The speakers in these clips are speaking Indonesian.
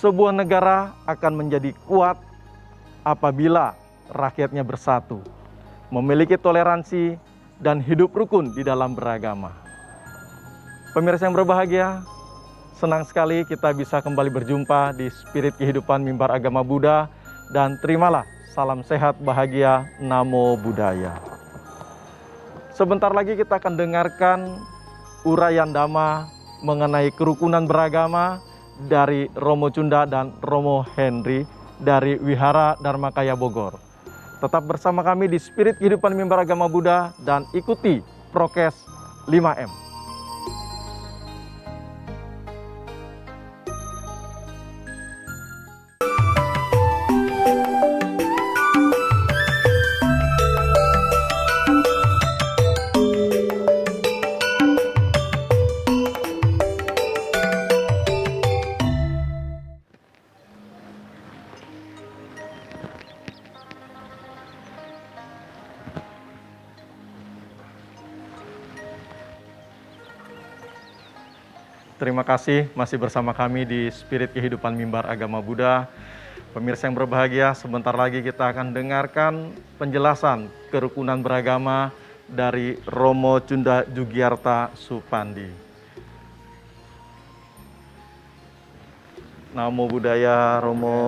Sebuah negara akan menjadi kuat apabila rakyatnya bersatu, memiliki toleransi, dan hidup rukun di dalam beragama. Pemirsa yang berbahagia, senang sekali kita bisa kembali berjumpa di Spirit Kehidupan Mimbar Agama Buddha, dan terimalah salam sehat bahagia, Namo Buddhaya. Sebentar lagi kita akan dengarkan uraian Dhamma mengenai kerukunan beragama dari Romo Chunda dan Romo Henry dari Wihara Dharmakaya Bogor. Tetap bersama kami di Spirit Kehidupan Mimbar Agama Buddha dan ikuti prokes 5M. Terima kasih masih bersama kami di Spirit Kehidupan Mimbar Agama Buddha. Pemirsa yang berbahagia, sebentar lagi kita akan dengarkan penjelasan kerukunan beragama dari Romo Chunda Jugiarta Supandi. Namo Buddhaya, Romo.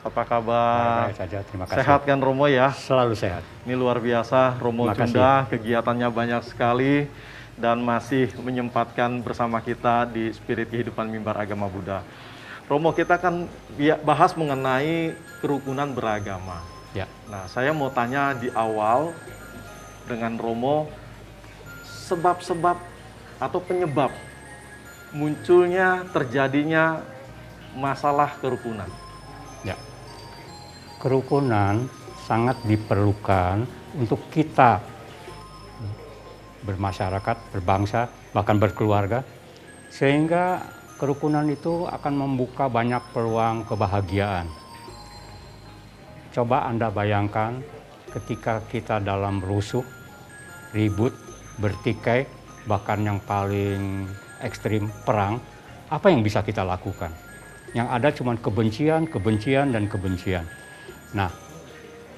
Apa kabar? Baik saja, terima kasih. Sehat kan Romo ya? Selalu sehat. Ini luar biasa, Romo Chunda kegiatannya banyak sekali dan masih menyempatkan bersama kita di Spirit Kehidupan Mimbar Agama Buddha. Romo, kita akan bahas mengenai kerukunan beragama. Ya. Nah, saya mau tanya di awal dengan Romo, sebab-sebab atau penyebab munculnya, terjadinya masalah kerukunan. Ya. Kerukunan sangat diperlukan untuk kita bermasyarakat, berbangsa, bahkan berkeluarga, sehingga kerukunan itu akan membuka banyak peluang kebahagiaan. Coba Anda bayangkan ketika kita dalam rusuh, ribut, bertikai, bahkan yang paling ekstrim perang, apa yang bisa kita lakukan? Yang ada cuma kebencian, kebencian, dan kebencian. Nah,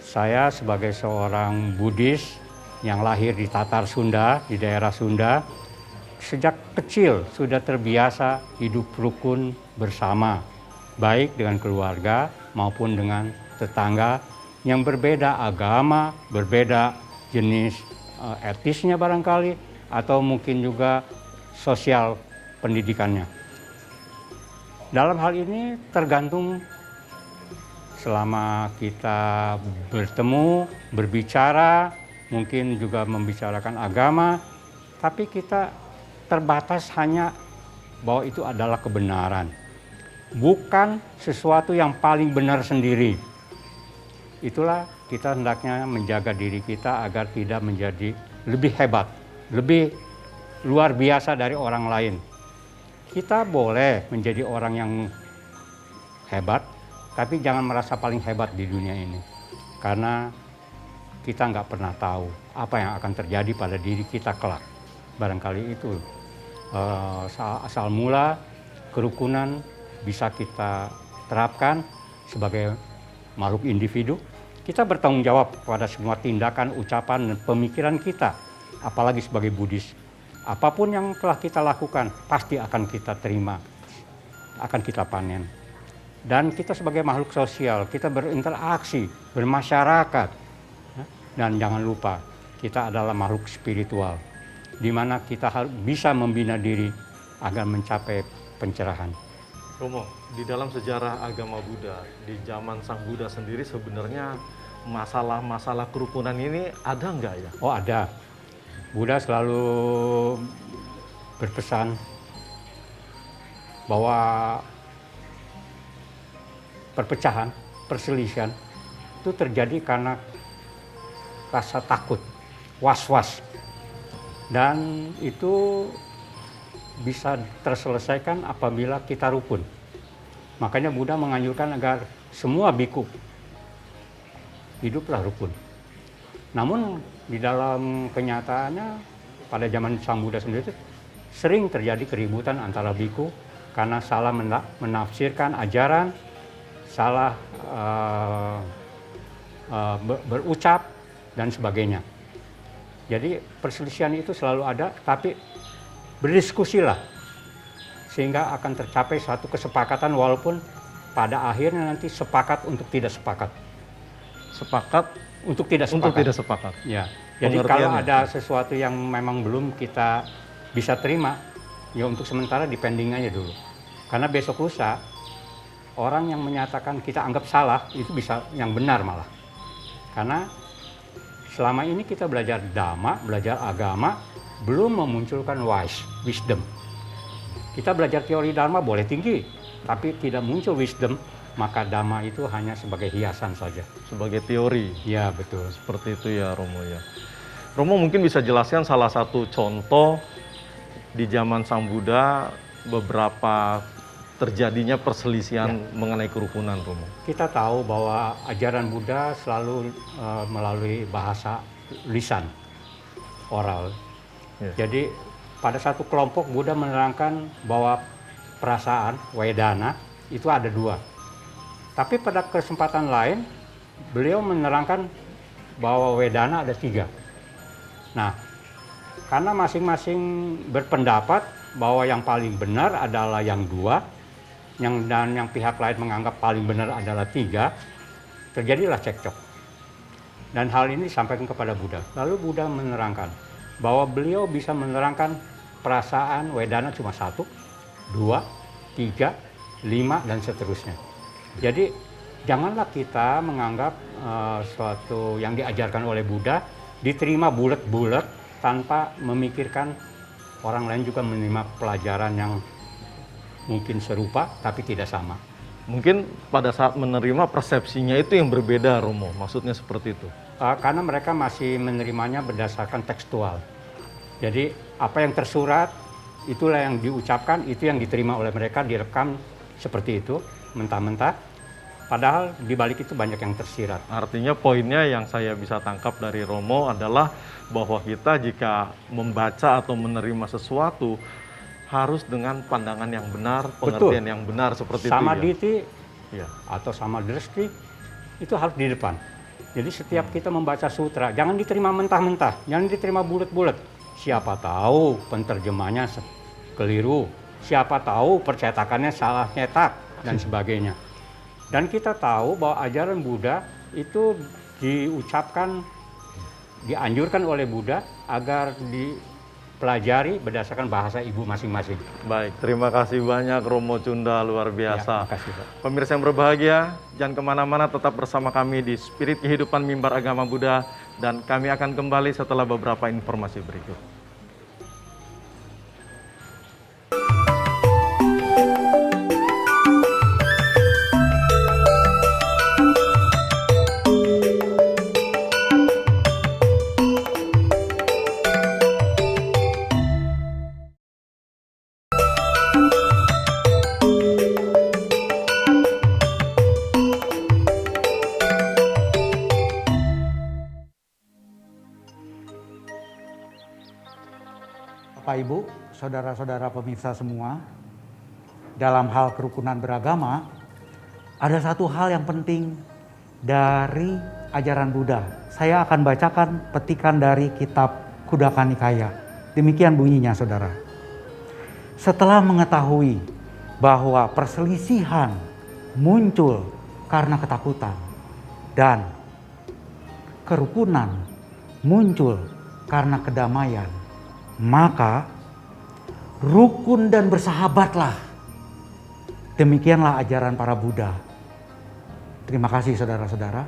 saya sebagai seorang Buddhis yang lahir di Tatar Sunda, di daerah Sunda, sejak kecil sudah terbiasa hidup rukun bersama, baik dengan keluarga maupun dengan tetangga yang berbeda agama, berbeda jenis etisnya barangkali, atau mungkin juga sosial pendidikannya. Dalam hal ini tergantung selama kita bertemu, berbicara, mungkin juga membicarakan agama, tapi kita terbatas hanya bahwa itu adalah kebenaran, bukan sesuatu yang paling benar sendiri. Itulah kita hendaknya menjaga diri kita agar tidak menjadi lebih hebat, lebih luar biasa dari orang lain. Kita boleh menjadi orang yang hebat, tapi jangan merasa paling hebat di dunia ini. Karena kita nggak pernah tahu apa yang akan terjadi pada diri kita kelak. Barangkali itu asal mula kerukunan bisa kita terapkan sebagai makhluk individu. Kita bertanggung jawab pada semua tindakan, ucapan, dan pemikiran kita. Apalagi sebagai Buddhis. Apapun yang telah kita lakukan pasti akan kita terima, akan kita panen. Dan kita sebagai makhluk sosial, kita berinteraksi, bermasyarakat. Dan jangan lupa, kita adalah makhluk spiritual, di mana kita bisa membina diri agar mencapai pencerahan. Romo, di dalam sejarah agama Buddha, di zaman Sang Buddha sendiri sebenarnya masalah-masalah kerukunan ini ada nggak ya? Oh ada. Buddha selalu berpesan bahwa perpecahan, perselisihan itu terjadi karena rasa takut, was-was, dan itu bisa terselesaikan apabila kita rukun. Makanya Buddha menganjurkan agar semua biku hiduplah rukun. Namun di dalam kenyataannya pada zaman Sang Buddha sendiri sering terjadi keributan antara biku karena salah menafsirkan ajaran, salah berucap, dan sebagainya. Jadi perselisihan itu selalu ada, tapi berdiskusilah sehingga akan tercapai suatu kesepakatan walaupun pada akhirnya nanti sepakat untuk tidak sepakat. Sepakat Untuk tidak sepakat. untuk tidak sepakat. Ya. Jadi kalau ada sesuatu yang memang belum kita bisa terima, ya untuk sementara dipending aja dulu. Karena besok lusa orang yang menyatakan kita anggap salah itu bisa yang benar malah. Karena selama ini kita belajar dhamma, belajar agama, belum memunculkan wisdom. Kita belajar teori dharma boleh tinggi, tapi tidak muncul wisdom, maka dhamma itu hanya sebagai hiasan saja. Sebagai teori. Ya, betul. Seperti itu ya Romo ya. Romo mungkin bisa jelaskan salah satu contoh di zaman Sang Buddha beberapa terjadinya perselisihan mengenai kerukunan, Romo. Kita tahu bahwa ajaran Buddha selalu melalui bahasa lisan, oral. Ya. Jadi pada satu kelompok Buddha menerangkan bahwa perasaan, Vedana, itu ada dua. Tapi pada kesempatan lain, beliau menerangkan bahwa Vedana ada tiga. Nah, karena masing-masing berpendapat bahwa yang paling benar adalah yang dua, dan yang pihak lain menganggap paling benar adalah tiga, terjadilah cekcok. Dan hal ini disampaikan kepada Buddha. Lalu Buddha menerangkan bahwa beliau bisa menerangkan perasaan Vedana cuma 1, 2, 3, 5, dan seterusnya. Jadi janganlah kita menganggap suatu yang diajarkan oleh Buddha diterima bulat-bulat tanpa memikirkan orang lain juga menerima pelajaran yang mungkin serupa tapi tidak sama. Mungkin pada saat menerima persepsinya itu yang berbeda, Romo. Maksudnya seperti itu. Karena mereka masih menerimanya berdasarkan tekstual. Jadi apa yang tersurat, itulah yang diucapkan, itu yang diterima oleh mereka, direkam seperti itu, mentah-mentah. Padahal di balik itu banyak yang tersirat. Artinya poinnya yang saya bisa tangkap dari Romo adalah bahwa kita jika membaca atau menerima sesuatu harus dengan pandangan yang benar, pengertian yang benar seperti itu. Samaditi ya. Atau samadrishti itu harus di depan. Jadi setiap kita membaca sutra, jangan diterima mentah-mentah, jangan diterima bulat-bulat. Siapa tahu penterjemahnya keliru, siapa tahu percetakannya salah cetak, dan sebagainya. Dan kita tahu bahwa ajaran Buddha itu diucapkan, dianjurkan oleh Buddha agar dipelajari berdasarkan bahasa ibu masing-masing. Baik, terima kasih banyak Romo Chunda, luar biasa. Ya, makasih, Pak. Pemirsa yang berbahagia, jangan kemana-mana, tetap bersama kami di Spirit Kehidupan Mimbar Agama Buddha, dan kami akan kembali setelah beberapa informasi berikut. Bapak Ibu, saudara-saudara pemirsa semua, dalam hal kerukunan beragama, ada satu hal yang penting dari ajaran Buddha. Saya akan bacakan petikan dari kitab Khuddaka Nikaya. Demikian bunyinya, saudara. Setelah mengetahui bahwa perselisihan muncul karena ketakutan dan kerukunan muncul karena kedamaian, maka rukun dan bersahabatlah. Demikianlah ajaran para Buddha. Terima kasih saudara-saudara.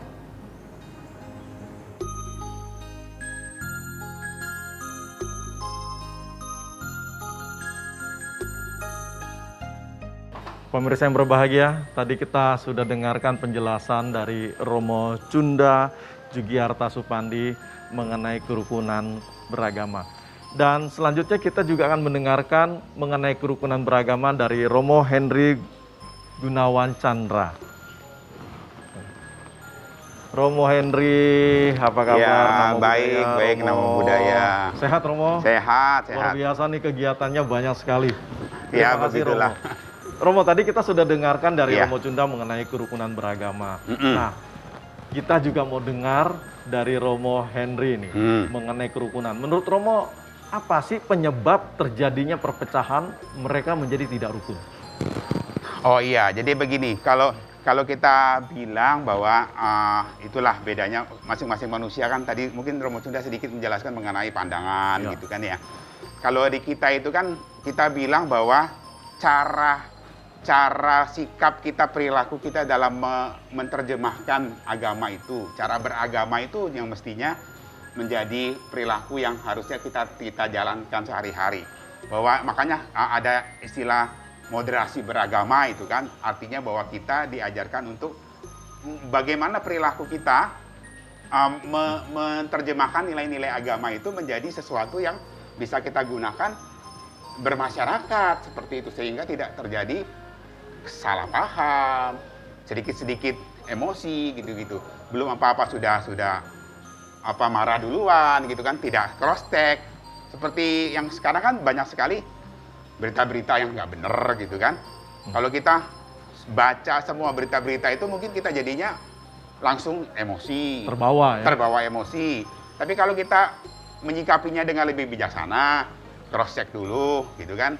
Pemirsa yang berbahagia, tadi kita sudah dengarkan penjelasan dari Romo Chunda Jugiarta Supandi mengenai kerukunan beragama. Dan selanjutnya kita juga akan mendengarkan mengenai kerukunan beragama dari Romo Henry Gunawan Chandra. Romo Henry, apa kabar? Ya, Namo baik, Buddhaya, baik, Romo. Namo Buddhaya. Sehat, Romo? Sehat, Luar sehat. biasa nih kegiatannya banyak sekali. Ya, Terima kasih, begitulah. Romo. Romo, tadi kita sudah dengarkan dari Iya. Romo Cunda mengenai kerukunan beragama. Mm-mm. Nah, kita juga mau dengar dari Romo Henry nih mengenai kerukunan. Menurut Romo, apa sih penyebab terjadinya perpecahan mereka menjadi tidak rukun? Oh iya, jadi begini, kalau kita bilang bahwa itulah bedanya masing-masing manusia kan tadi mungkin Romo Cunda sedikit menjelaskan mengenai pandangan Ya. gitu kan ya. Kalau di kita itu kan kita bilang bahwa cara sikap kita, perilaku kita dalam menerjemahkan agama itu, cara beragama itu yang mestinya menjadi perilaku yang harusnya kita jalankan sehari-hari. Bahwa makanya ada istilah moderasi beragama itu kan, artinya bahwa kita diajarkan untuk bagaimana perilaku kita menerjemahkan nilai-nilai agama itu menjadi sesuatu yang bisa kita gunakan bermasyarakat seperti itu, sehingga tidak terjadi salah paham, sedikit-sedikit emosi gitu-gitu. Belum apa-apa sudah marah duluan gitu kan, tidak cross check. Seperti yang sekarang kan banyak sekali berita-berita yang nggak bener gitu kan. Kalau kita baca semua berita-berita itu mungkin kita jadinya langsung emosi, terbawa emosi. Tapi kalau kita menyikapinya dengan lebih bijaksana, cross check dulu gitu kan.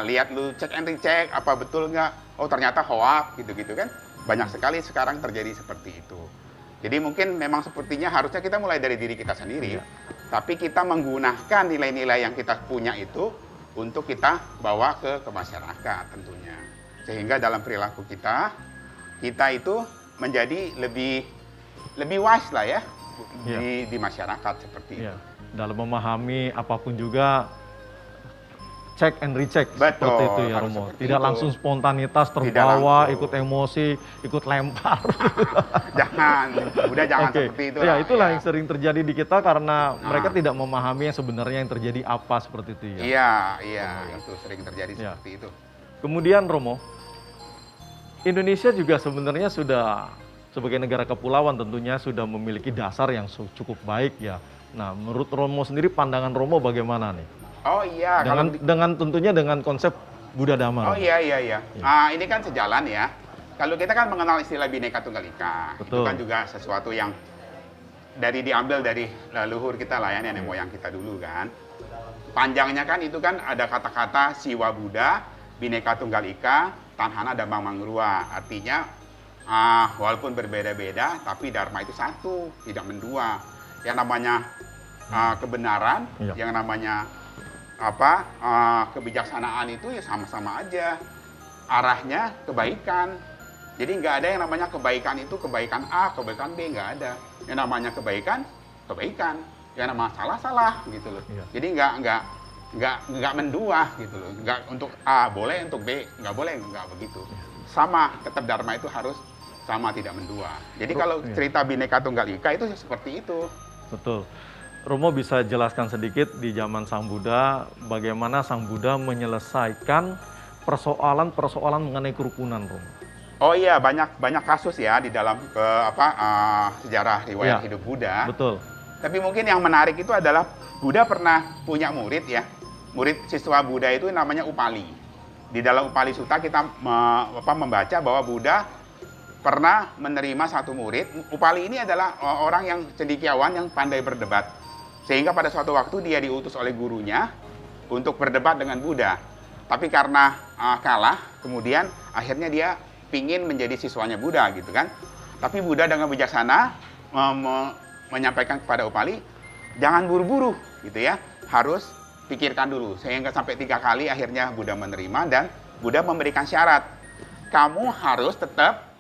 Lihat lu, cek and recheck apa betul nggak, oh ternyata hoax gitu-gitu kan. Banyak sekali sekarang terjadi seperti itu. Jadi mungkin memang sepertinya harusnya kita mulai dari diri kita sendiri, tapi kita menggunakan nilai-nilai yang kita punya itu untuk kita bawa ke masyarakat tentunya. Sehingga dalam perilaku kita itu menjadi lebih wise lah ya di masyarakat seperti itu. Dalam memahami apapun juga check and recheck. Betul, seperti itu ya harus Romo. seperti Tidak itu. langsung spontanitas Tidak terbawa, langsung. ikut emosi, ikut lempar. Udah jangan Oke. seperti itu. Ya, itulah ya. yang sering terjadi di kita karena mereka tidak memahami yang sebenarnya yang terjadi apa seperti itu ya. Iya, itu sering terjadi Ya. seperti itu. Kemudian Romo, Indonesia juga sebenarnya sudah sebagai negara kepulauan tentunya sudah memiliki dasar yang cukup baik ya. Nah, menurut Romo sendiri pandangan Romo bagaimana nih? Oh iya, Dengan tentunya dengan konsep Buddha Dhamma. Oh iya. Ini kan sejalan ya. Kalau kita kan mengenal istilah Bhinneka Tunggal Ika, itu Betul. kan juga sesuatu yang diambil dari leluhur kita lah ya, nenek moyang kita dulu kan. Panjangnya kan itu kan ada kata-kata Siwa Buddha, Bhinneka Tunggal Ika, Tanhana Dhamma Mangrua. Artinya walaupun berbeda-beda, tapi Dharma itu satu, tidak mendua. Yang namanya kebenaran, yang namanya kebijaksanaan itu ya sama-sama aja. Arahnya kebaikan. Jadi nggak ada yang namanya kebaikan itu kebaikan A, kebaikan B, nggak ada. Yang namanya kebaikan, kebaikan. Yang namanya salah gitu loh. Iya. Jadi nggak mendua gitu loh. Nggak untuk A boleh, untuk B nggak boleh, nggak begitu. Sama, tetap Dharma itu harus sama, tidak mendua. Jadi kalau cerita Bhinneka Tunggal Ika itu seperti itu. Betul. Romo bisa jelaskan sedikit di zaman Sang Buddha bagaimana Sang Buddha menyelesaikan persoalan-persoalan mengenai kerukunan, Romo. Oh iya, banyak kasus ya di dalam sejarah riwayat hidup Buddha. Betul. Tapi mungkin yang menarik itu adalah Buddha pernah punya murid ya. Murid siswa Buddha itu namanya Upali. Di dalam Upali Sutta kita membaca bahwa Buddha pernah menerima satu murid. Upali ini adalah orang yang cendekiawan yang pandai berdebat. Sehingga pada suatu waktu dia diutus oleh gurunya untuk berdebat dengan Buddha. Tapi karena kalah, kemudian akhirnya dia pingin menjadi siswanya Buddha gitu kan. Tapi Buddha dengan bijaksana menyampaikan kepada Upali, jangan buru-buru gitu ya, harus pikirkan dulu. Sehingga sampai 3 kali akhirnya Buddha menerima dan Buddha memberikan syarat. Kamu harus tetap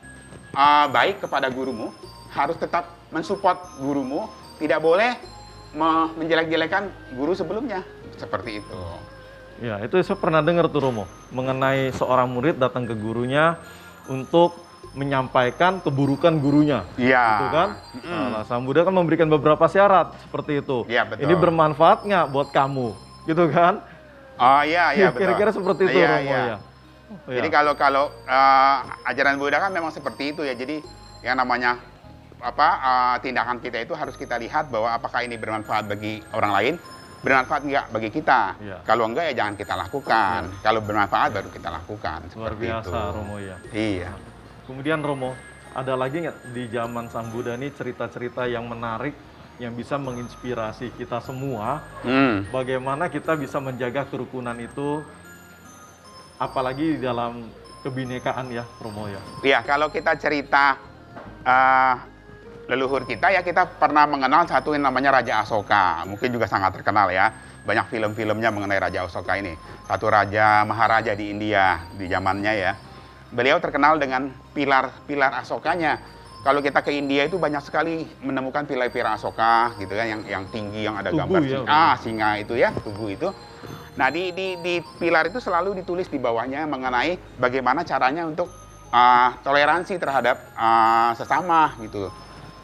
baik kepada gurumu, harus tetap mensupport gurumu, tidak boleh menjelek-jelekan guru sebelumnya. Seperti itu. Ya, itu saya pernah dengar tuh Romo, mengenai seorang murid datang ke gurunya untuk menyampaikan keburukan gurunya. Iya. Gitu kan? Nah, Sang Buddha kan memberikan beberapa syarat seperti itu. Iya, betul. Ini bermanfaat nggak buat kamu? Gitu kan? Oh iya, betul. Kira-kira seperti itu Iya, Romo iya. ya. Jadi kalau ajaran Buddha kan memang seperti itu ya. Jadi yang namanya tindakan kita itu harus kita lihat bahwa apakah ini bermanfaat bagi orang lain bermanfaat nggak bagi kita. Iya. Kalau enggak ya jangan kita lakukan. Kalau bermanfaat baru kita lakukan. Luar Seperti biasa itu. Romo ya. Iya. Kemudian Romo, ada lagi nggak di zaman Sang Buddha ini cerita-cerita yang menarik yang bisa menginspirasi kita semua bagaimana kita bisa menjaga kerukunan itu, apalagi di dalam kebinekaan ya Romo ya. Ya, kalau kita cerita leluhur kita ya, kita pernah mengenal satu yang namanya Raja Asoka. Mungkin juga sangat terkenal ya. Banyak film-filmnya mengenai Raja Asoka ini. Satu raja maharaja di India di zamannya ya. Beliau terkenal dengan pilar-pilar Asokanya. Kalau kita ke India itu banyak sekali menemukan pilar-pilar Asoka gitu kan, yang tinggi, yang ada Tugu gambar ya, singa itu ya, tugu itu. Nah, di pilar itu selalu ditulis di bawahnya mengenai bagaimana caranya untuk toleransi terhadap sesama gitu.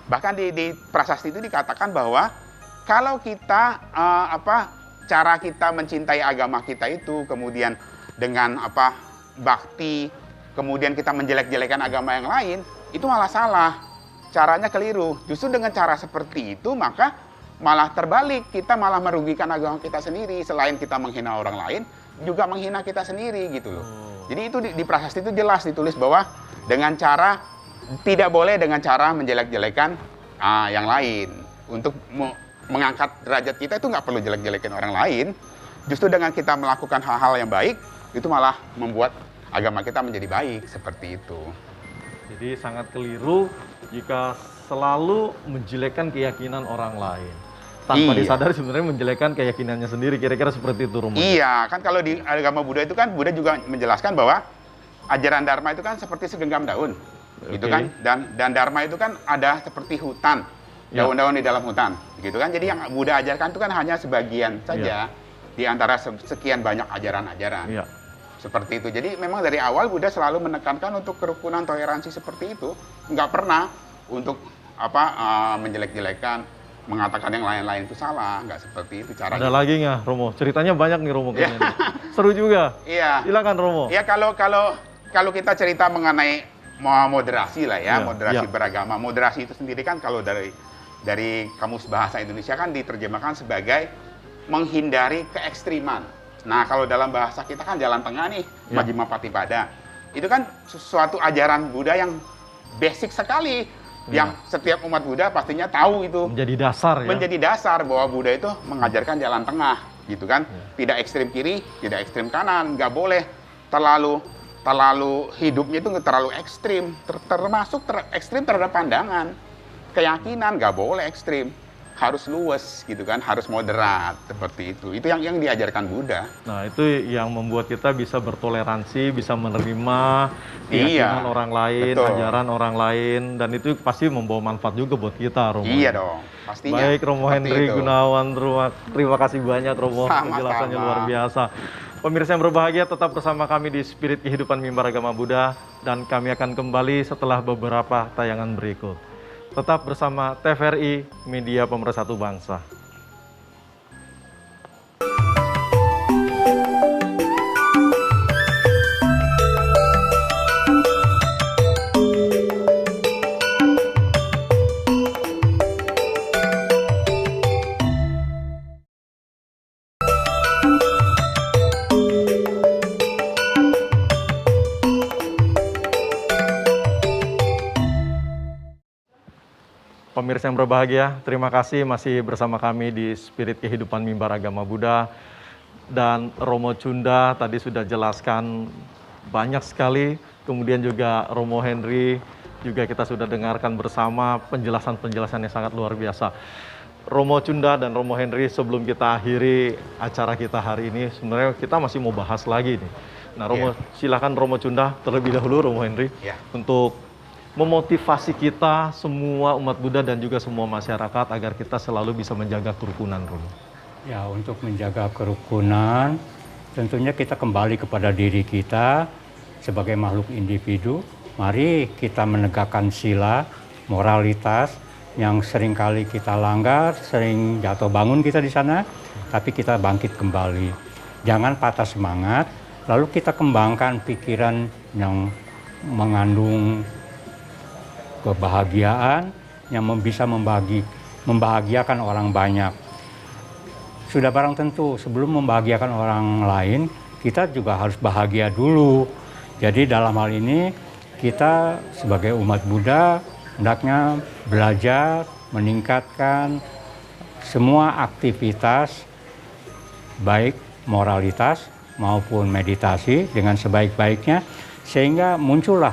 Bahkan di prasasti itu dikatakan bahwa kalau kita cara kita mencintai agama kita itu kemudian dengan bakti, kemudian kita menjelek-jelekan agama yang lain, itu malah salah. Caranya keliru. Justru dengan cara seperti itu maka malah terbalik, kita malah merugikan agama kita sendiri. Selain kita menghina orang lain, juga menghina kita sendiri gitu loh. Jadi itu di prasasti itu jelas ditulis bahwa dengan cara tidak boleh dengan cara menjelek-jelekan yang lain. Untuk mengangkat derajat kita itu nggak perlu jelek-jelekan orang lain. Justru dengan kita melakukan hal-hal yang baik, itu malah membuat agama kita menjadi baik, seperti itu. Jadi sangat keliru jika selalu menjelekkan keyakinan orang lain. Tanpa disadari sebenarnya menjelekkan keyakinannya sendiri, kira-kira seperti itu Romo. Iya, kan kalau di agama Buddha itu kan Buddha juga menjelaskan bahwa ajaran Dharma itu kan seperti segenggam daun. Gitu kan? Dan Dharma itu kan ada seperti hutan, daun-daun di dalam hutan, gitu kan? Jadi yang Buddha ajarkan itu kan hanya sebagian saja di antara sekian banyak ajaran-ajaran. Iya. Seperti itu. Jadi memang dari awal Buddha selalu menekankan untuk kerukunan toleransi seperti itu. Nggak pernah untuk menjelek-jelekan, mengatakan yang lain-lain itu salah. Nggak seperti itu caranya. Ada lagi nggak Romo? Ceritanya banyak nih Romo kayaknya. nih. Seru juga. Iya. Silakan Romo. Ya kalau kita cerita mengenai moderasi lah ya, Iya, moderasi iya. beragama. Moderasi itu sendiri kan kalau dari Kamus Bahasa Indonesia kan diterjemahkan sebagai menghindari keekstriman. Nah, kalau dalam bahasa kita kan jalan tengah nih, Ya. Majjhima Patipada. Itu kan suatu ajaran Buddha yang basic sekali, yang setiap umat Buddha pastinya tahu itu. Menjadi dasar ya. Menjadi dasar bahwa Buddha itu mengajarkan jalan tengah, gitu kan? Tidak ekstrem kiri, tidak ekstrem kanan, nggak boleh terlalu hidupnya itu terlalu ekstrim, termasuk ekstrim terhadap pandangan, keyakinan nggak boleh ekstrim. Harus luwes gitu kan, harus moderat seperti itu. Itu yang diajarkan Buddha. Nah, itu yang membuat kita bisa bertoleransi, bisa menerima keyakinan orang lain, betul. ajaran orang lain, dan itu pasti membawa manfaat juga buat kita, Romo. Iya dong, pastinya. Baik, Romo Seperti Henry itu. Gunawan, terima kasih banyak, Romo. Sama-sama. Penjelasannya luar biasa. Pemirsa yang berbahagia, tetap bersama kami di Spirit Kehidupan Mimbar Agama Buddha, dan kami akan kembali setelah beberapa tayangan berikut. Tetap bersama TVRI, Media Pemersatu Bangsa. Pemirsa yang berbahagia, terima kasih masih bersama kami di Spirit Kehidupan Mimbar Agama Buddha. Dan Romo Chunda tadi sudah jelaskan banyak sekali, kemudian juga Romo Henry juga kita sudah dengarkan bersama penjelasan-penjelasan yang sangat luar biasa. Romo Chunda dan Romo Henry, sebelum kita akhiri acara kita hari ini, sebenarnya kita masih mau bahas lagi nih. Nah, Romo, silakan Romo Chunda terlebih dahulu, Romo Henry, untuk memotivasi kita semua umat Buddha dan juga semua masyarakat agar kita selalu bisa menjaga kerukunan, Romo. Ya, untuk menjaga kerukunan, tentunya kita kembali kepada diri kita sebagai makhluk individu. Mari kita menegakkan sila, moralitas yang seringkali kita langgar, sering jatuh bangun kita di sana, tapi kita bangkit kembali. Jangan patah semangat, lalu kita kembangkan pikiran yang mengandung kebahagiaan yang bisa membahagiakan orang banyak. sudah barang tentu sebelum membahagiakan orang lain, kita juga harus bahagia dulu. Jadi dalam hal ini kita sebagai umat Buddha hendaknya belajar meningkatkan semua aktivitas baik moralitas maupun meditasi dengan sebaik-baiknya, sehingga muncullah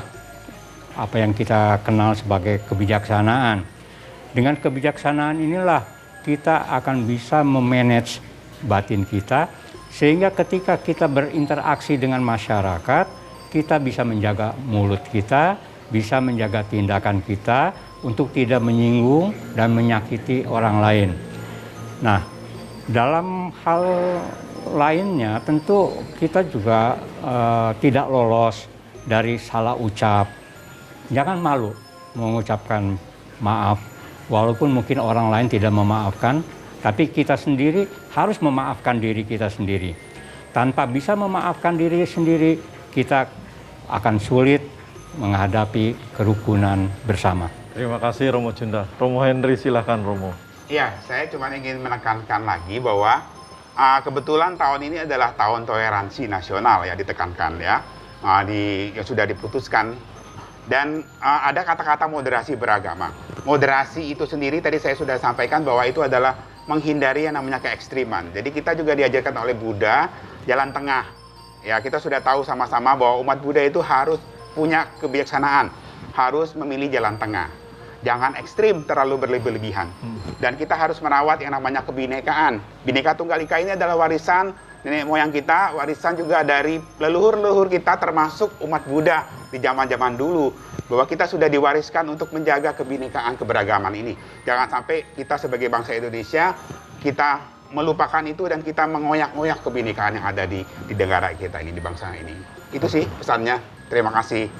apa yang kita kenal sebagai kebijaksanaan. Dengan kebijaksanaan inilah kita akan bisa memanage batin kita, sehingga ketika kita berinteraksi dengan masyarakat, kita bisa menjaga mulut kita, bisa menjaga tindakan kita untuk tidak menyinggung dan menyakiti orang lain. Nah, dalam hal lainnya tentu kita juga tidak lolos dari salah ucap. Jangan malu mengucapkan maaf, walaupun mungkin orang lain tidak memaafkan, tapi kita sendiri harus memaafkan diri kita sendiri. Tanpa bisa memaafkan diri sendiri, kita akan sulit menghadapi kerukunan bersama. Terima kasih Romo Cunda. Romo Henry, silakan Romo. Iya, saya cuma ingin menekankan lagi bahwa kebetulan tahun ini adalah tahun toleransi nasional ya, ditekankan ya, yang sudah diputuskan. Dan ada kata-kata moderasi beragama. Moderasi itu sendiri tadi saya sudah sampaikan bahwa itu adalah menghindari yang namanya keekstriman. Jadi kita juga diajarkan oleh Buddha jalan tengah. Ya, kita sudah tahu sama-sama bahwa umat Buddha itu harus punya kebijaksanaan, harus memilih jalan tengah. Jangan ekstrim terlalu berlebihan. Dan kita harus merawat yang namanya kebinekaan. Bhinneka Tunggal Ika ini adalah warisan nenek moyang kita, warisan juga dari leluhur-leluhur kita termasuk umat Buddha di zaman-zaman dulu. Bahwa kita sudah diwariskan untuk menjaga kebinekaan keberagaman ini. Jangan sampai kita sebagai bangsa Indonesia, kita melupakan itu dan kita mengoyak-ngoyak kebinekaan yang ada di negara kita ini, di bangsa ini. Itu sih pesannya. Terima kasih.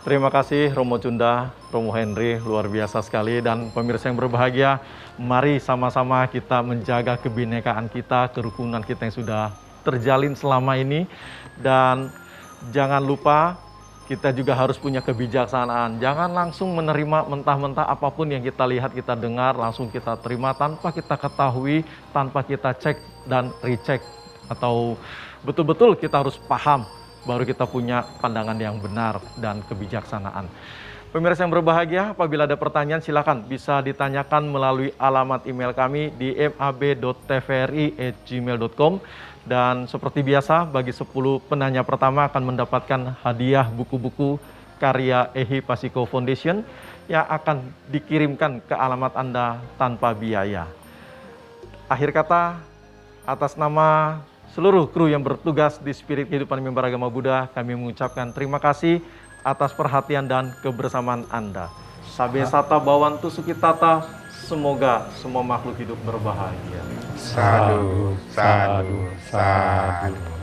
Terima kasih Romo Cunda, Romo Henry, luar biasa sekali. Dan pemirsa yang berbahagia, mari sama-sama kita menjaga kebinekaan kita, kerukunan kita yang sudah terjalin selama ini. Dan jangan lupa kita juga harus punya kebijaksanaan. Jangan langsung menerima mentah-mentah apapun yang kita lihat, kita dengar, langsung kita terima tanpa kita ketahui, tanpa kita cek dan recheck. Atau betul-betul kita harus paham, baru kita punya pandangan yang benar dan kebijaksanaan. Pemirsa yang berbahagia, apabila ada pertanyaan silakan bisa ditanyakan melalui alamat email kami di mab.tvri@gmail.com. Dan seperti biasa, bagi 10 penanya pertama akan mendapatkan hadiah buku-buku karya Ehi Pasiko Foundation yang akan dikirimkan ke alamat Anda tanpa biaya. Akhir kata, atas nama seluruh kru yang bertugas di Spirit Kehidupan Mimbar Agama Buddha, kami mengucapkan terima kasih atas perhatian dan kebersamaan Anda. Sabe sata bawantu sukitata, semoga semua makhluk hidup berbahagia. Sadu, sadu, sadu.